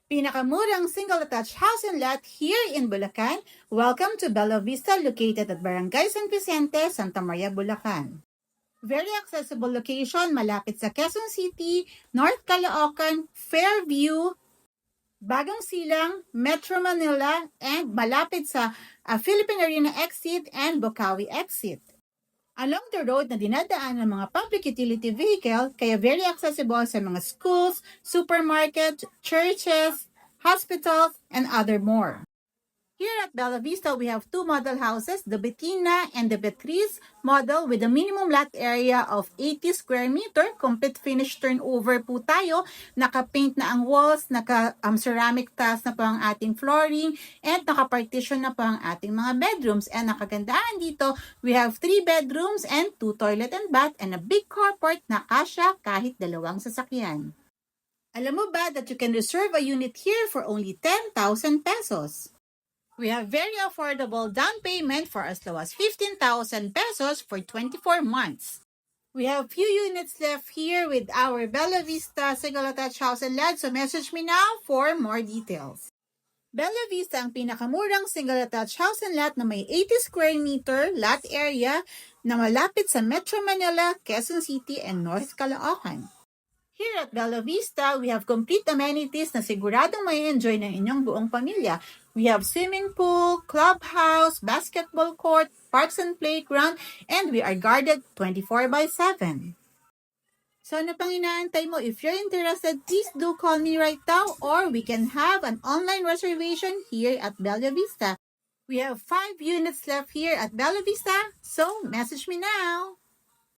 Pinakamurang single-attached house and lot here in Bulacan. Welcome to Bella Vista, located at Barangay San Vicente, Santa Maria, Bulacan. Very accessible location, malapit sa Quezon City, North Caloocan, Fairview, Bagong Silang, Metro Manila, and malapit sa Philippine Arena exit and Bocaue exit. Along the road na dinadaan ng mga public utility vehicle, kaya very accessible sa mga schools, supermarket, churches, hospitals, and other more. Here at Bella Vista, we have two model houses, the Bettina and the Beatriz model with a minimum lot area of 80 square meter. Complete finish turnover po tayo. Naka-paint na ang walls, naka-ceramic tiles na po ang ating flooring, and naka-partition na po ang ating mga bedrooms. And nakagandaan dito, we have 3 bedrooms and 2 toilet and bath and a big carport na kasya kahit dalawang sasakyan. Alam mo ba that you can reserve a unit here for only 10,000 pesos? We have very affordable down payment for as low as 15,000 pesos for 24 months. We have few units left here with our Bella Vista single-attached house and lot, so message me now for more details. Bella Vista ang pinakamurang single-attached house and lot na may 80 square meter lot area na malapit sa Metro Manila, Quezon City, and North Caloocan. Here at Bella Vista, we have complete amenities na siguradong may enjoy ng inyong buong pamilya. We have swimming pool, clubhouse, basketball court, parks and playground, and we are guarded 24/7. So ano pang inaantay mo? If you're interested, please do call me right now or we can have an online reservation here at Bella Vista. We have 5 units left here at Bella Vista, so message me now.